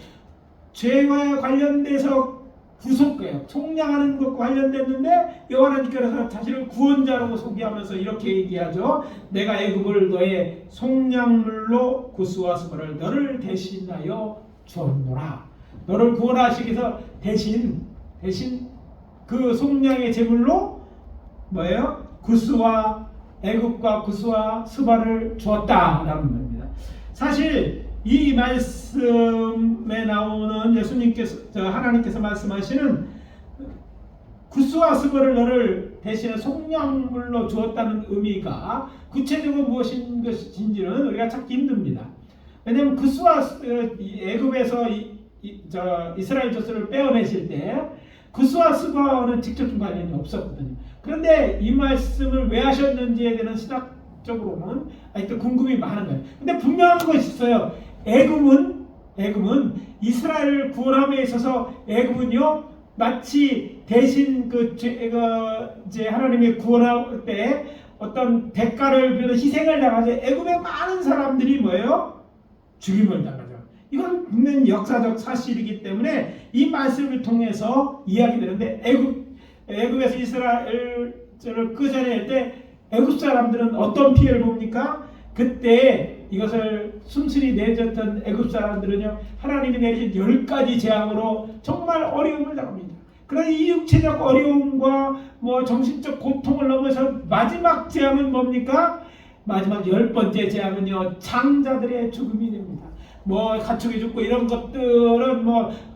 죄와 관련돼서 구속해요. 속량하는 것과 관련됐는데 여호와 하나님께서 자신을 구원자라고 소개하면서 이렇게 얘기하죠. 내가 애굽을 너의 속량물로 구스와 스바를 너를 대신하여 주었노라. 너를 구원하시기 위해서 대신 그 속량의 제물로 뭐예요? 구스와 애굽과 구스와 스바를 주었다라는 겁니다. 사실 이 말씀에 나오는 예수님께서 하나님께서 말씀하시는 구스와 스바를 너를 대신에 속량물로 주었다는 의미가 구체적으로 무엇인 것인지는 우리가 찾기 힘듭니다. 왜냐하면 구스와 애굽에서 이스라엘 족속을 빼어내실 때 구스와 스바와는 직접적 관련이 없었거든요. 그런데 이 말씀을 왜 하셨는지에 대한 신학적으로는 아직도 궁금이 많은 거예요. 근데 분명한 것이 있어요. 애굽은 이스라엘을 구원함에 있어서 애굽은요 마치 대신 이제 하나님이 구원할 때 어떤 대가를 비롯한 희생을 당하죠. 애굽의 많은 사람들이 뭐예요? 죽임을 당하죠. 이건 분명 역사적 사실이기 때문에 이 말씀을 통해서 이야기되는데 애굽에서 이스라엘을 끄집어낼 때 애굽 사람들은 어떤 피해를 봅니까? 그때 이것을 순순히 내줬던 애굽 사람들은요 하나님이 내리신 10가지 재앙으로 정말 어려움을 당합니다. 그러나 이 육체적 어려움과 정신적 고통을 넘어서 마지막 재앙은 뭡니까? 마지막 10번째 재앙은요 장자들의 죽음이 됩니다. 가축이 죽고 이런 것들은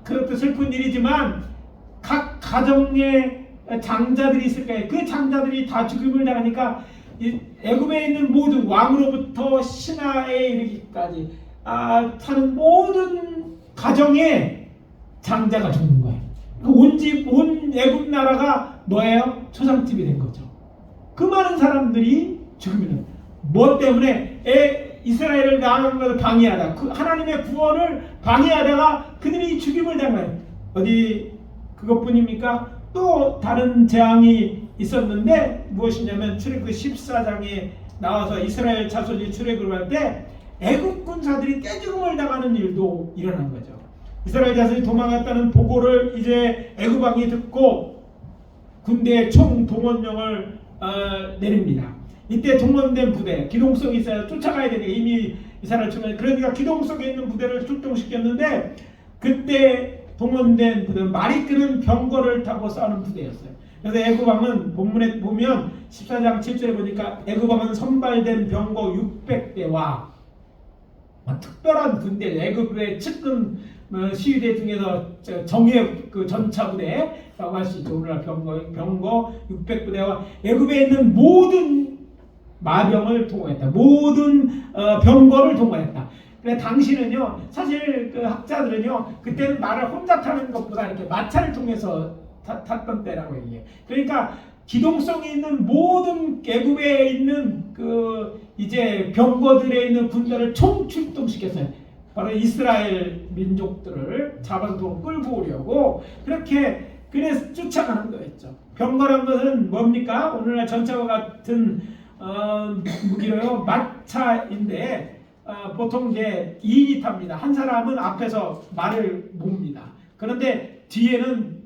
그것도 슬픈 일이지만 각 가정에 장자들이 있을 거예요. 그 장자들이 다 죽음을 당하니까 애굽에 있는 모든 왕으로부터 신하에 이르기까지 사는 모든 가정에 장자가 죽는 거예요. 온 애굽 나라가 뭐예요? 초상집이 된 거죠. 그 많은 사람들이 죽음이 돼요. 뭐 때문에? 이스라엘을 나아가는 것을 방해하다. 하나님의 구원을 방해하다가 그들이 죽임을 당해요. 어디 그것뿐입니까? 또 다른 재앙이 있었는데 무엇이냐면 출애굽 14장에 나와서 이스라엘 자손이 출애굽을 할 때 애굽 군사들이 떼죽음을 당하는 일도 일어난 거죠. 이스라엘 자손이 도망갔다는 보고를 이제 애굽 왕이 듣고 군대의 총동원령을 내립니다. 이때 동원된 부대, 기동성이 있어야 쫓아가야 되니까 이미 이스라엘 출발. 그러니까 기동성에 있는 부대를 출동시켰는데 그때 동원된 부대는 말이 끄는 병거를 타고 싸우는 부대였어요. 그래서 애굽 왕은 본문에 보면 14장 7절에 보니까 애굽 왕은 선발된 병거 600대와 특별한 군대, 애굽의 측근 시위대 중에서 정예 전차 부대라고 할 수 있죠. 오늘날 병거 600부대와 애굽에 있는 모든 마병을 통과했다. 모든 병거를 통과했다. 그래 당시는요, 사실 학자들은요, 그때는 말을 혼자 타는 것보다 이렇게 마차를 통해서 탔던 때라고 얘기해요. 그러니까 기동성이 있는 모든 애굽에 있는 이제 병거들에 있는 군대를 총출동시켰어요. 바로 이스라엘 민족들을 잡아서 끌고 오려고 그렇게 그래서 쫓아가는 거였죠. 병거란 것은 뭡니까? 오늘날 전차와 같은 무기로요 마차인데 보통 이제 2인이 탑니다. 한 사람은 앞에서 말을 몹니다. 그런데 뒤에는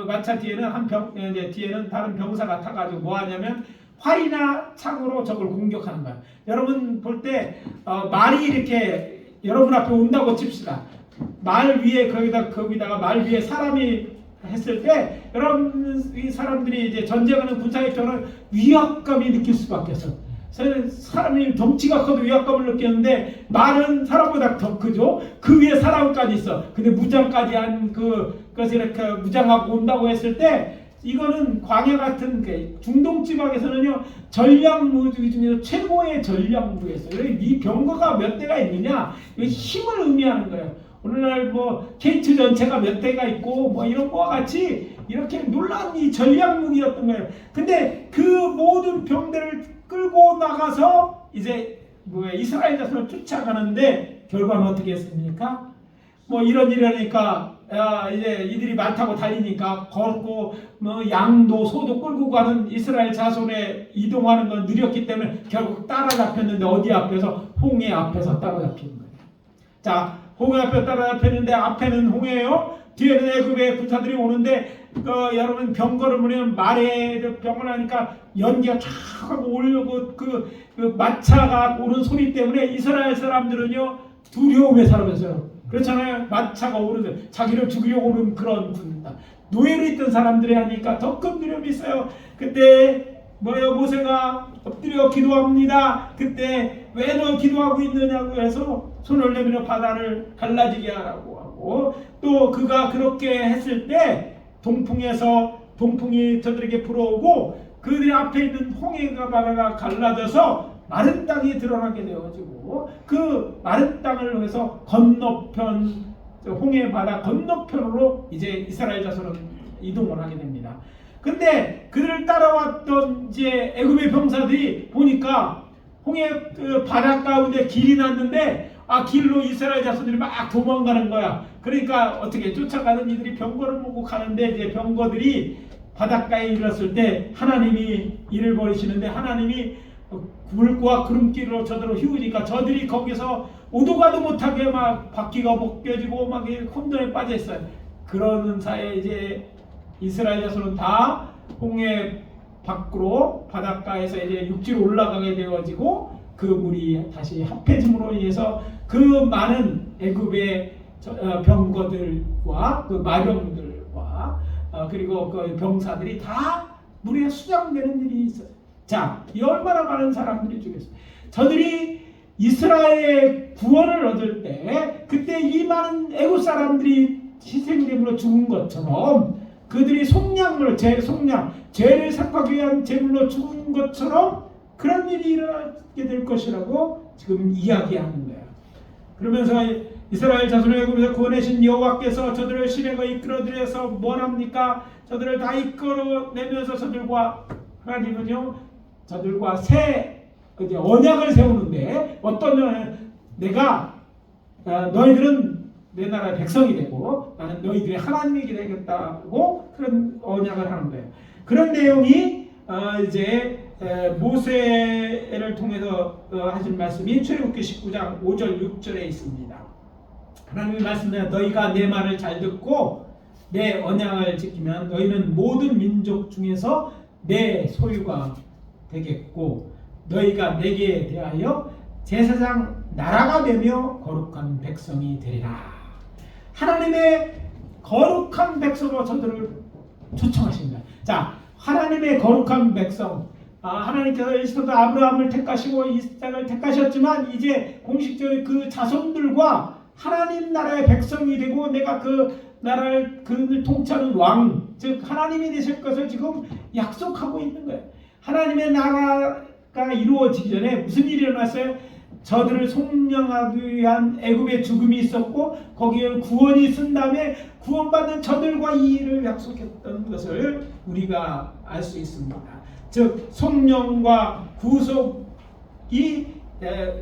마차 뒤에는 뒤에는 다른 병사가 타가지고 뭐 하냐면 활이나 창으로 적을 공격하는 거예요. 여러분 볼 때 말이 이렇게 여러분 앞에 온다고 칩시다. 말 위에 거기다가 말 위에 사람이 했을 때 여러분 이 사람들이 이제 전쟁하는 군사 입장은 위압감이 느낄 수밖에 없어. 사람이 덩치가 커도 위압감을 느끼는데 말은 사람보다 더 크죠. 그 위에 사람까지 있어. 근데 무장까지 한 그것을 이렇게 무장하고 온다고 했을 때 이거는 광야 같은 중동 지방에서는요 전략무기 중에서 최고의 전략무기였어요. 이 병거가 몇 대가 있느냐 이거 힘을 의미하는 거예요. 오늘날 뭐 K2 전체가 몇 대가 있고 뭐 이런 거와 같이 이렇게 놀라운 이 전략무기였던 거예요. 근데 그 모든 병대를 끌고 나가서 이제 이스라엘 자손을 쫓아가는데 결과는 어떻게 했습니까? 뭐 이러니까 이제 이들이 말 타고 달리니까 걷고 뭐 양도 소도 끌고 가는 이스라엘 자손에 이동하는 건 느렸기 때문에 결국 따라잡혔는데 어디 앞에서? 홍해 앞에서 따라잡힌 거예요. 자, 홍해 앞에 따라잡혔는데 앞에는 홍해예요. 뒤에는 애굽의 군사들이 오는데 여러분 병거를 물으면 말에 병을 하니까 연기가 쫙 하고 오려고 그 마차가 오는 소리 때문에 이스라엘 사람들은요 두려움에 사람이었어요. 그렇잖아요. 마차가 오르는 자기를 죽이려고 오는 그런 군다. 노예로 있던 사람들이 하니까 더 큰 두려움이 있어요. 그때 모세가 엎드려 기도합니다. 그때 왜 너 기도하고 있느냐고 해서 손을 내밀어 바다를 갈라지게 하라고 하고 또 그가 그렇게 했을 때 동풍이 저들에게 불어오고 그들 앞에 있는 홍해가 바다가 갈라져서 마른 땅이 드러나게 되어지고 그 마른 땅을 위해서 건너편 홍해 바다 건너편으로 이제 이스라엘 자손은 이동을 하게 됩니다. 근데 그들을 따라왔던 이제 애굽의 병사들이 보니까 홍해 그 바다 가운데 길이 났는데 길로 이스라엘 자손들이 막 도망가는 거야. 그러니까 어떻게 쫓아가는 이들이 병거를 몰고 가는데 이제 병거들이 바닷가에 이르렀을 때 하나님이 일을 벌이시는데 하나님이 물과 구름길로 저들을 휘우니까 저들이 거기서 오도 가도 못하게 막 바퀴가 벗겨지고 막 혼돈에 빠져 있어요. 그러는 사이에 이제 이스라엘 자손은 다 홍해 밖으로 바닷가에서 이제 육지로 올라가게 되어지고 그 물이 다시 합해짐으로 인해서 그 많은 애굽의 병거들과 그 마병들과 그리고 그 병사들이 다 물에 수장되는 일이 있어요. 자, 이 얼마나 많은 사람들이 죽였어요. 저들이 이스라엘의 구원을 얻을 때 그때 이 많은 애굽 사람들이 희생제물로 죽은 것처럼 그들이 죄를 삭하기 위한 제물로 죽은 것처럼 그런 일이 일어나게 될 것이라고 지금 이야기하는 거예요. 그러면서 이스라엘 자손을 애굽에서 구원하신 여호와께서 저들을 시내가 이끌어들여서 뭘 합니까? 저들을 다 이끌어내면서 저들과 하나님은요 저들과 새 언약을 세우는데 어떤 내가 너희들은 내 나라의 백성이 되고 나는 너희들의 하나님이 되겠다고 그런 언약을 하는 거예요. 그런 내용이 이제 모세를 통해서 하신 말씀이 출애굽기 19장 5절 6절에 있습니다. 하나님이 말씀하시는 너희가 내 말을 잘 듣고 내 언약을 지키면 너희는 모든 민족 중에서 내 소유가 되겠고 너희가 내게 대하여 제사장 나라가 되며 거룩한 백성이 되리라. 하나님의 거룩한 백성으로 저들을 초청하십니다. 자, 하나님의 거룩한 백성. 하나님께서 이스라엘 아브라함을 택하시고 이삭을 택하셨지만 이제 공식적으로 그 자손들과 하나님 나라의 백성이 되고 내가 그 나라를 그를 통치하는 왕, 즉 하나님이 되실 것을 지금 약속하고 있는 거예요. 하나님의 나라가 이루어지기 전에 무슨 일이 일어났어요? 저들을 속량하기 위한 애굽의 죽음이 있었고 거기에 구원이 있은 다음에 구원받는 저들과 이 일을 약속했던 것을 우리가 알 수 있습니다. 즉 성령과 구속이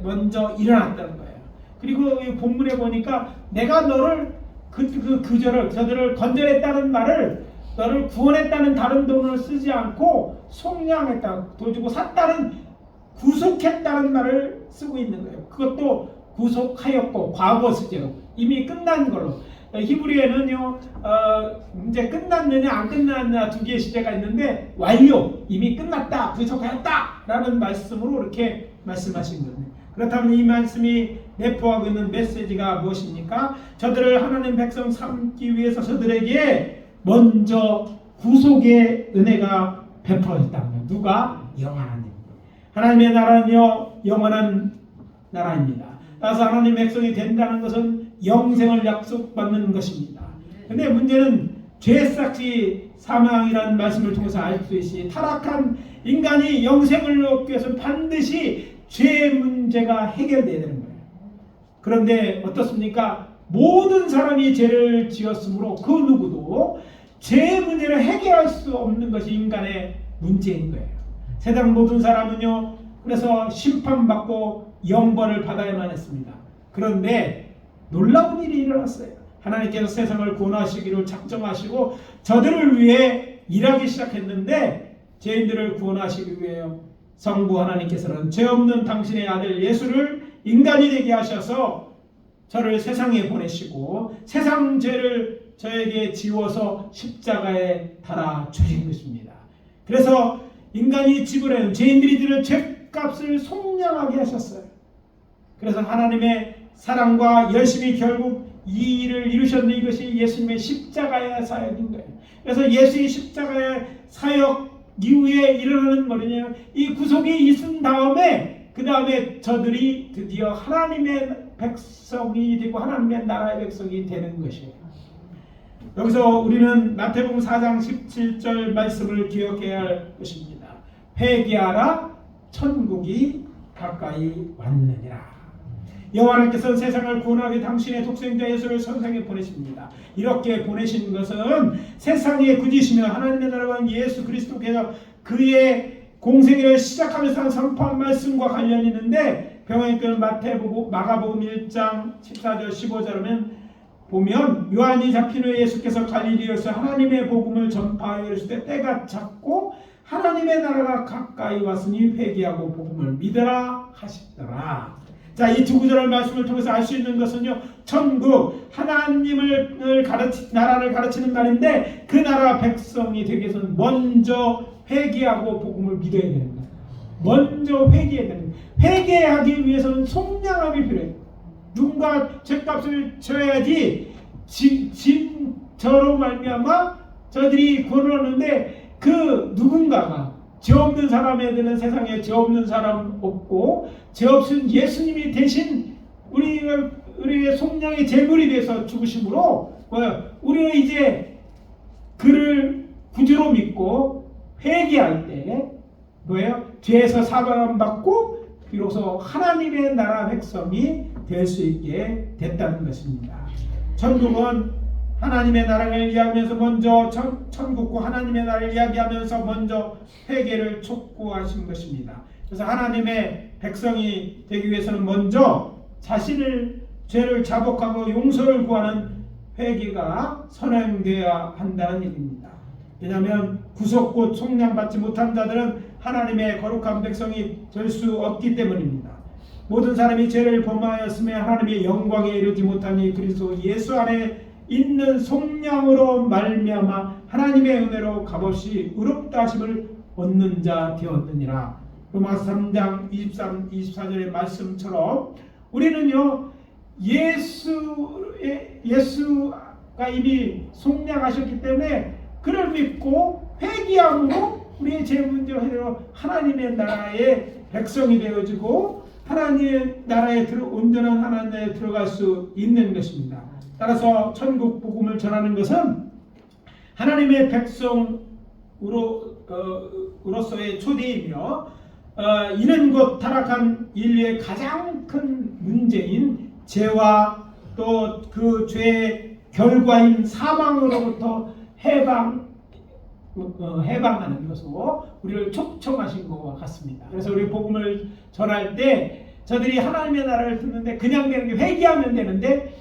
먼저 일어났다는 거예요. 그리고 이 본문에 보니까 내가 너를 저들을 건져냈다는 말을 너를 구원했다는 다른 돈을 쓰지 않고 속량했다, 돈 주고 샀다는 구속했다는 말을 쓰고 있는 거예요. 그것도 구속하였고 과거 시제로 이미 끝난 걸로. 히브리어에는요 이제 끝났느냐 안 끝났느냐 두 개의 시제가 있는데 완료, 이미 끝났다, 구속하였다 라는 말씀으로 이렇게 말씀하신 거예요. 그렇다면 이 말씀이 내포하고 있는 메시지가 무엇입니까? 저들을 하나님 백성 삼기 위해서 저들에게 먼저 구속의 은혜가 베풀어졌다는 거예요. 누가? 하나님. 하나님의 나라는요 영원한 나라입니다. 따라서 하나님의 백성이 된다는 것은 영생을 약속받는 것입니다. 근데 문제는 죄삭시 사망이라는 말씀을 통해서 알 수 있이 타락한 인간이 영생을 얻기 위해서 반드시 죄 문제가 해결돼야 되는 거예요. 그런데 어떻습니까? 모든 사람이 죄를 지었으므로 그 누구도 죄 문제를 해결할 수 없는 것이 인간의 문제인 거예요. 세상 모든 사람은요 그래서 심판받고 영벌을 받아야만 했습니다. 그런데 놀라운 일이 일어났어요. 하나님께서 세상을 구원하시기를 작정하시고 저들을 위해 일하기 시작했는데 죄인들을 구원하시기 위해 성부 하나님께서는 죄 없는 당신의 아들 예수를 인간이 되게 하셔서 저를 세상에 보내시고 세상 죄를 저에게 지워서 십자가에 달아 주신 것입니다. 그래서 인간이 지불한 죄인들이 들을 죄값을 속량하게 하셨어요. 그래서 하나님의 사랑과 열심히 결국 이 일을 이루셨는데 이것이 예수님의 십자가의 사역인 거예요. 그래서 예수의 십자가의 사역 이후에 일어나는 뭐냐면 이 구속이 있은 다음에 그 다음에 저들이 드디어 하나님의 백성이 되고 하나님의 나라의 백성이 되는 것이에요. 여기서 우리는 마태복음 4장 17절 말씀을 기억해야 할 것입니다. 회개하라 천국이 가까이 왔느니라. 여호와 하나님께서는 세상을 구원하기 당신의 독생자 예수를 선상에 보내십니다. 이렇게 보내신 것은 세상에 굳이시며 하나님의 나라와 예수 그리스도께서 그의 공생애를 시작하면서 선포한 말씀과 관련이 있는데 병행교는 마태복음 마가복음 1장 14절 15절은 보면 요한이 잡힌 후에 예수께서 갈릴리에서 하나님의 복음을 전파하여 이르실 때 때가 찼고 하나님의 나라가 가까이 왔으니 회개하고 복음을 믿으라 하시더라. 자, 이 두 구절의 말씀을 통해서 알 수 있는 것은요, 천국 하나님을 나라를 가르치는 말인데 그 나라 백성이 되기 위해서는 먼저 회개하고 복음을 믿어야 되는 거예요. 먼저 회개해야 되는 거예요. 회개하기 위해서는 속량함이 필요해요. 누군가 죄값을 쳐야지 저로 말미암아 저들이 구원을 얻는데 그 누군가가 죄 없는 사람에게는 세상에 죄 없는 사람 없고 죄 없은 예수님이 대신 우리의 속량의 제물이 돼서 죽으심으로 우리는 이제 그를 구주로 믿고 회개할 때 죄에서 사함 받고 비로소 하나님의 나라 백성이 될 수 있게 됐다는 것입니다. 천국은 하나님의 나라를 이야기하면서 먼저 천국과 하나님의 나라를 이야기하면서 먼저 회개를 촉구하신 것입니다. 그래서 하나님의 백성이 되기 위해서는 먼저 자신을 죄를 자복하고 용서를 구하는 회개가 선행되어야 한다는 얘기입니다. 왜냐하면 구속고 속량받지 못한 자들은 하나님의 거룩한 백성이 될 수 없기 때문입니다. 모든 사람이 죄를 범하였음에 하나님의 영광에 이르지 못하니 그리스도 예수 안에 있는 속량으로 말미암아 하나님의 은혜로 값없이 의롭다 하심을 얻는 자 되었느니라. 로마서 3장 23, 24절의 말씀처럼 우리는요 예수가 이미 속량하셨기 때문에 그를 믿고 회개함으로 우리의 죄 문제를 해결하여 하나님의 나라의 백성이 되어지고 하나님의 나라에 온전한 하나님의 나라에 들어갈 수 있는 것입니다. 따라서 천국 복음을 전하는 것은 하나님의 백성으로서의 초대이며 이는 곧 타락한 인류의 가장 큰 문제인 죄와 또 그 죄의 결과인 사망으로부터 해방하는 것으로 우리를 촉청하신 것과 같습니다. 그래서 우리 복음을 전할 때 저들이 하나님의 나라를 듣는데 그냥 되는 게 회개하면 되는데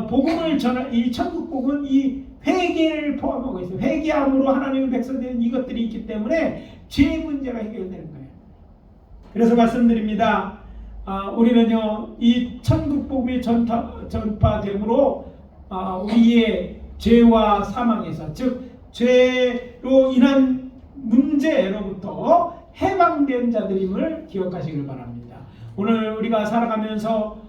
복음을 전할 이 천국 복음은 이 회개를 포함하고 있어요. 회개함으로 하나님의 백성이 되는 이것들이 있기 때문에 죄 문제가 해결되는 거예요. 그래서 말씀드립니다. 우리는요 이 천국 복음이 전파됨으로 우리의 죄와 사망에서 즉 죄로 인한 문제로부터 해방된 자들임을 기억하시길 바랍니다. 오늘 우리가 살아가면서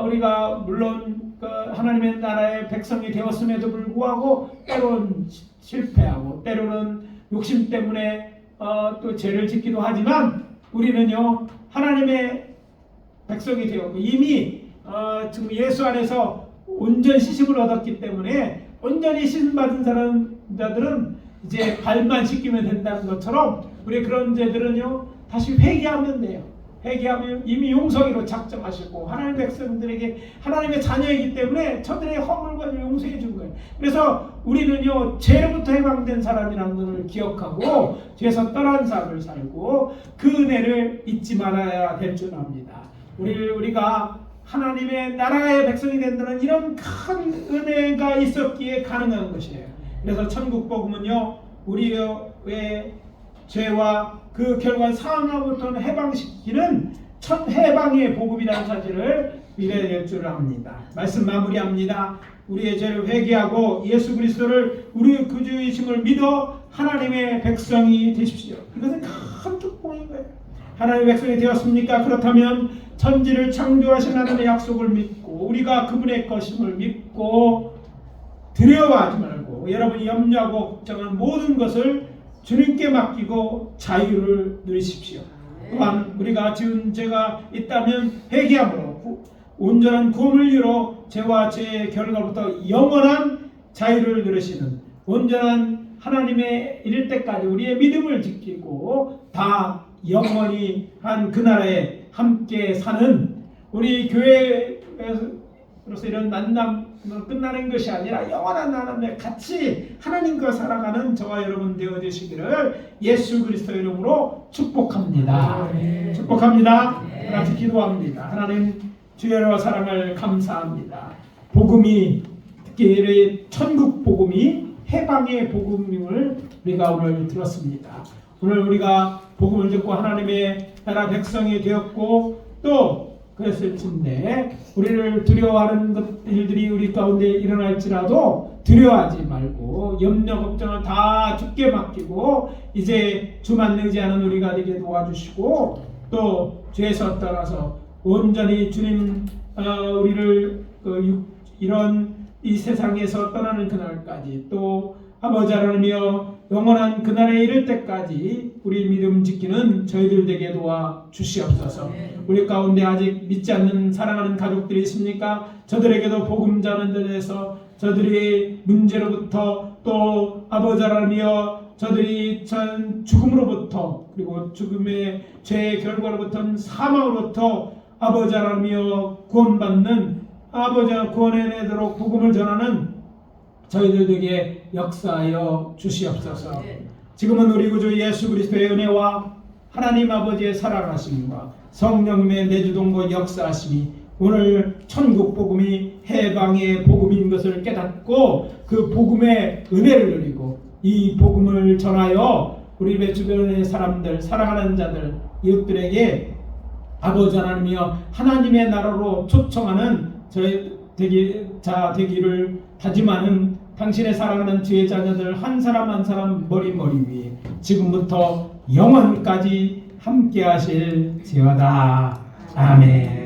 우리가 물론 그 하나님의 나라의 백성이 되었음에도 불구하고 때로는 실패하고 때로는 욕심 때문에 또 죄를 짓기도 하지만 우리는요 하나님의 백성이 되었고 이미 지금 예수 안에서 온전 시심을 얻었기 때문에 온전히 시심 받은 사람들은 이제 발만 씻기면 된다는 것처럼 우리 그런 죄들은요 다시 회개하면 돼요. 회개하면 이미 용서기로 작정하시고 하나님의 백성들에게 하나님의 자녀이기 때문에 저들의 허물과 용서해 준 거예요. 그래서 우리는요 죄로부터 해방된 사람이라는 것을 기억하고 죄에서 떠난 삶을 살고 그 은혜를 잊지 말아야 될 줄 압니다. 우리가 하나님의 나라의 백성이 된다는 이런 큰 은혜가 있었기에 가능한 것이에요. 그래서 천국 복음은요 우리의 죄와 그 결과 사망으로부터 해방시키는 첫 해방의 복음이라는 사실을 믿어야 될 줄 압니다. 말씀 마무리합니다. 우리의 죄를 회개하고 예수 그리스도를 우리의 구주이심을 믿어 하나님의 백성이 되십시오. 이것은 큰 축복인 거예요. 하나님의 백성이 되었습니까? 그렇다면 천지를 창조하신 하나님의 약속을 믿고 우리가 그분의 것임을 믿고 두려워하지 말고 여러분이 염려하고 걱정하는 모든 것을 주님께 맡기고 자유를 누리십시오. 또한 우리가 지은 죄가 있다면 회개함으로 온전한 구원을 이루어 죄와 죄의 결과부터 영원한 자유를 누리시는 온전한 하나님의 이를 때까지 우리의 믿음을 지키고 다 영원히 한 그 나라에 함께 사는 우리 교회에서 이런 만남 끝나는 것이 아니라 영원한 하나님의 같이 하나님과 살아가는 저와 여러분 되어 주시기를 예수 그리스도의 이름으로 축복합니다. 축복합니다. 같이 기도합니다. 하나님 주여와 사랑을 감사합니다. 복음이 특히 천국 복음이 해방의 복음임을 우리가 오늘 들었습니다. 오늘 우리가 복음을 듣고 하나님의 나라 백성이 되었고 또 그랬을 텐데 우리를 두려워하는 일들이 우리 가운데 일어날지라도 두려워하지 말고 염려 걱정을 다 주께 맡기고 이제 주만 의지하는 우리가 되게 도와주시고 또 죄에서 떠나서 온전히 주님 우리를 이런 이 세상에서 떠나는 그날까지 또 아버지 하나님이여 영원한 그날에 이를 때까지 우리 믿음 지키는 저희들 되게 도와 주시옵소서. 우리 가운데 아직 믿지 않는 사랑하는 가족들이 있습니까? 저들에게도 복음 전하는데서 저들의 문제로부터 또 아버지 하나님이여 저들이 죽음으로부터 그리고 죽음의 죄의 결과로부터 사망으로부터 아버지 하나님이여 구원받는 아버지 구원해내도록 복음을 전하는 저희들에게 역사하여 주시옵소서. 지금은 우리 구주 예수 그리스도의 은혜와 하나님 아버지의 사랑하심과 성령님의 내주동과 역사하심이 오늘 천국 복음이 해방의 복음인 것을 깨닫고 그 복음의 은혜를 누리고 이 복음을 전하여 우리 주변의 사람들 사랑하는 자들 이웃들에게 아버지 하나님이여 하나님의 나라로 초청하는 저희 되기를 다짐하는 당신의 사랑하는 주의 자녀들 한 사람 한 사람 머리 위에 지금부터 영원까지 함께 하실지어다. 아멘.